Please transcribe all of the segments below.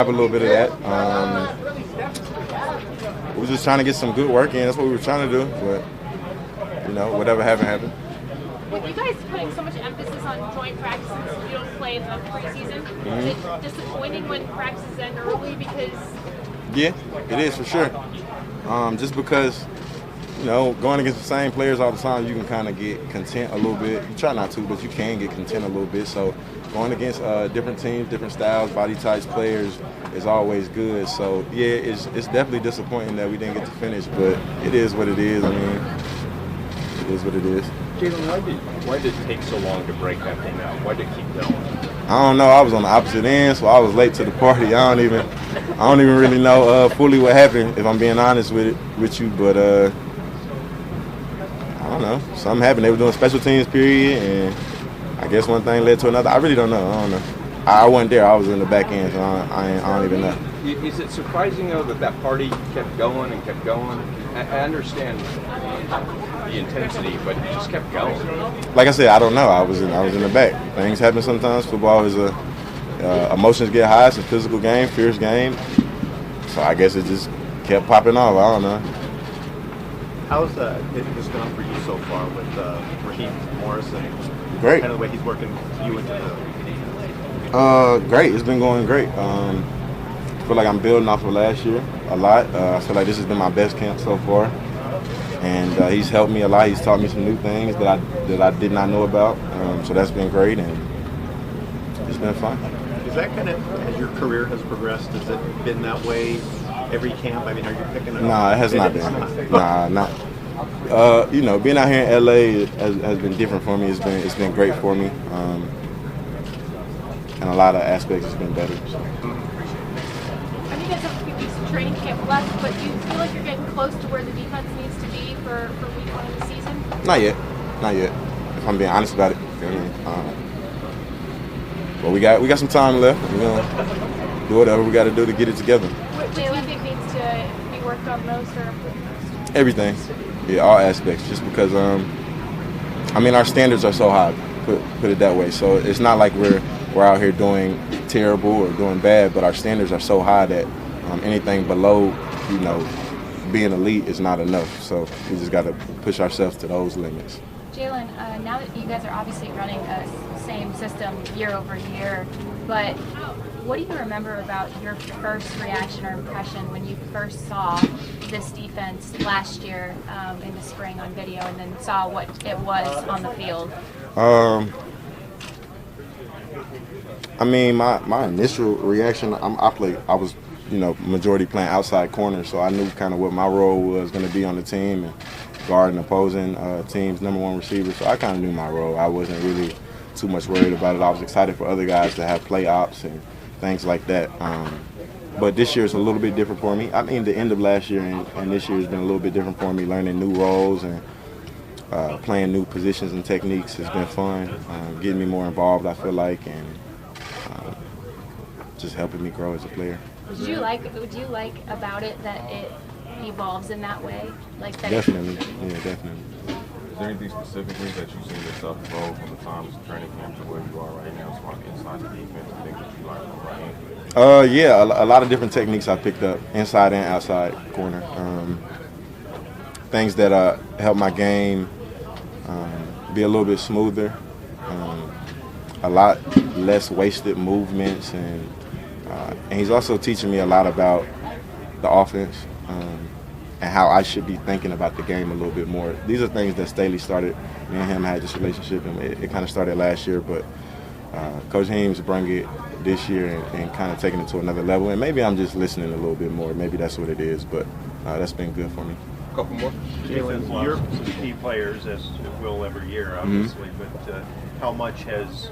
Have a little bit of that. We were just trying to get some good work in. That's what we were trying to do. But whatever happened, happened. With you guys putting so much emphasis on joint practices, you don't play in the preseason. Is it disappointing when practices end early because? Yeah, it is for sure. Just because going against the same players all the time, you can kind of get content a little bit. You try not to, but you can get content a little bit. So going against different teams, different styles, body types, players is always good. So yeah, it's definitely disappointing that we didn't get to finish, but it is what it is. I mean, it is what it is. Jalen, why did it take so long to break that thing out? Why did it keep going? I don't know. I was on the opposite end, so I was late to the party. I don't even really know fully what happened, if I'm being honest with you. But I don't know. Something happened. They were doing special teams period, and I guess one thing led to another. I really don't know. I don't know. I wasn't there. I was in the back end, so I don't even know. Is it surprising though that party kept going and kept going? I understand the intensity, but it just kept going. Like I said, I don't know. I was in the back. Things happen sometimes. Football is emotions get high. It's a physical game, fierce game. So I guess it just kept popping off. I don't know. How's this gone for you so far with Raheem Morrison? Great. Kind of the way he's working you into the. Great. It's been going great. I feel like I'm building off of last year a lot. I feel like this has been my best camp so far, and he's helped me a lot. He's taught me some new things that I did not know about. So that's been great, and it's been fun. Is that kind of, as your career has progressed, has it been that way every camp? I mean, are you picking up? Nah, it has not been. Nah, not. Being out here in LA has been different for me. It's been great for me. In a lot of aspects, it's been better. So. I know you guys have a few weeks of training camp left, but do you feel like you're getting close to where the defense needs to be for week 1 of the season? Not yet. If I'm being honest about it. But we got some time left. We're gonna do whatever we got to do to get it together. What do you think needs to be worked on most or improved most? Everything. Yeah, all aspects. Just because our standards are so high. Put it that way. So it's not like we're out here doing terrible or doing bad, but our standards are so high that anything below, being elite is not enough. So we just got to push ourselves to those limits. Jalen, now that you guys are obviously running a same system year over year, but what do you remember about your first reaction or impression when you first saw this defense last year in the spring on video, and then saw what it was on the field? My initial reaction, I was majority playing outside corner, so I knew kind of what my role was going to be on the team and guarding opposing team's number one receiver. So I kind of knew my role. I wasn't really too much worried about it. I was excited for other guys to have play ops and things like that. But this year is a little bit different for me. The end of last year and this year has been a little bit different for me, learning new roles and playing new positions and techniques has been fun, getting me more involved, I feel like, and just helping me grow as a player. Would you like about it that it evolves in that way? Like that? Definitely, yeah, definitely. Is there anything specifically that you've seen yourself evolve from the times of training camp to where you are right now as far as inside the defense and things that you learned from Raheem? Yeah, a lot of different techniques I picked up, inside and outside corner. Things that help my game be a little bit smoother, a lot less wasted movements, and he's also teaching me a lot about the offense and how I should be thinking about the game a little bit more. These are things that Staley started. Me and him had this relationship, and it kind of started last year, but Coach Heem's bring it this year and kind of taking it to another level. And maybe I'm just listening a little bit more. Maybe that's what it is, but that's been good for me. A couple more. Jalen, you're key players, as it will every year, obviously, but how much has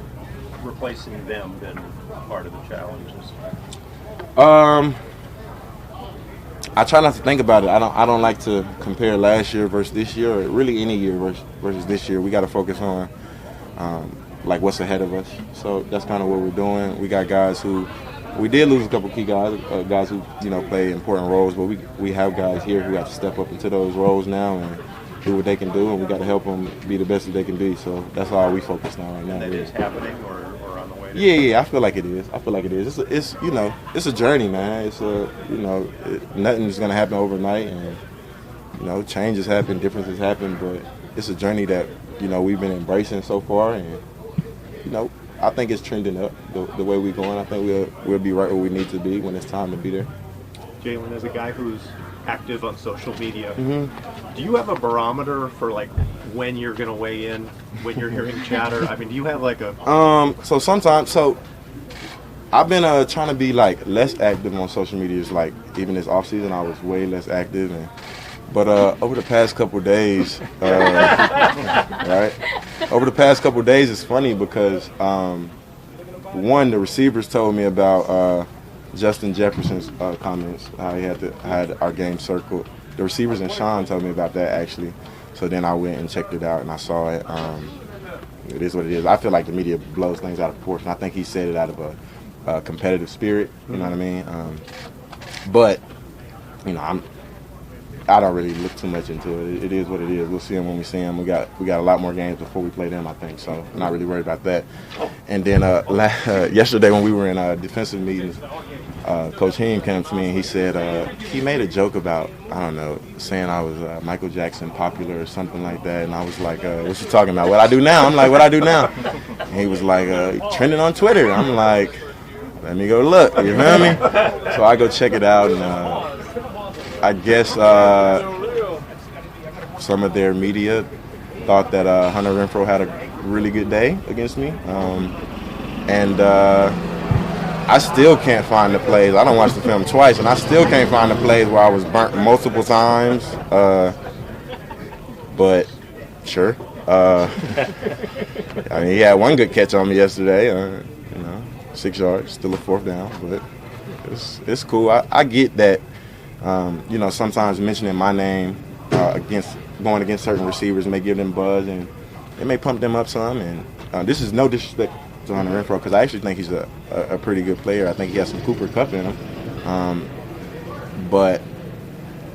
replacing them been part of the challenges? I try not to think about it. I don't like to compare last year versus this year, or really any year versus this year. We got to focus on what's ahead of us. So that's kind of what we're doing. We got guys who we did lose a couple key guys who play important roles, but we have guys here who have to step up into those roles now and do what they can do, and we got to help them be the best that they can be. So that's all we focus on right now. And that is happening or on the way? point? Yeah, I feel like it is. It's you know, it's a journey, man. It's nothing's gonna happen overnight, and you know, changes happen, differences happen, but it's a journey that you know we've been embracing so far, and you know, I think it's trending up the way we're going. I think we'll be right where we need to be when it's time to be there. Jalen, as a guy who's active on social media, Mm-hmm. do you have a barometer for like when you're going to weigh in, when you're hearing chatter? I mean, do you have like a... So I've been trying to be like less active on social media. It's like even this off season, I was way less active, but over the past couple of days, right? Over the past couple of days, it's funny because one, the receivers told me about Justin Jefferson's comments. He had our game circled. The receivers and Sean told me about that actually. So then I went and checked it out and I saw it. It is what it is. I feel like the media blows things out of proportion. I think he said it out of a competitive spirit. You know what I mean? But you know, I don't really look too much into it. It is what it is. We'll see him when we see him. We got a lot more games before we play them, I think. So I'm not really worried about that. And then yesterday when we were in defensive meetings, Coach Heem came to me and he said he made a joke about, I don't know, saying I was Michael Jackson popular or something like that. And I was like, what you talking about? What I do now? I'm like, what I do now? And he was like, trending on Twitter. I'm like, let me go look. You feel me? So I go check it out and I guess some of their media thought that Hunter Renfrow had a really good day against me. And I still can't find the plays. I don't watch the film twice, and I still can't find the plays where I was burnt multiple times. But sure. I mean, he had one good catch on me yesterday. 6 yards, still a 4th down, but it's cool. I get that. Sometimes mentioning my name going against certain receivers may give them buzz and it may pump them up some. And this is no disrespect to Hunter Renfrow because I actually think he's a pretty good player. I think he has some Cooper Kupp in him. But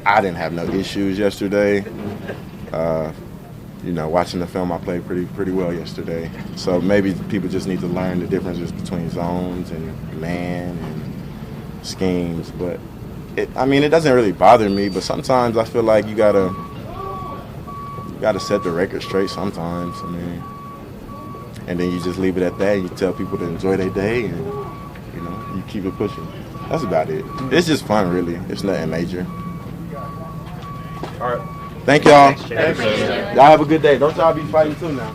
I didn't have no issues yesterday. Watching the film, I played pretty well yesterday. So maybe people just need to learn the differences between zones and man and schemes. But it doesn't really bother me, but sometimes I feel like you gotta set the record straight sometimes. And then you just leave it at that. And you tell people to enjoy their day, and you keep it pushing. That's about it. It's just fun, really. It's nothing major. All right. Thank y'all. Thanks, Jalen. Y'all have a good day. Don't y'all be fighting too now.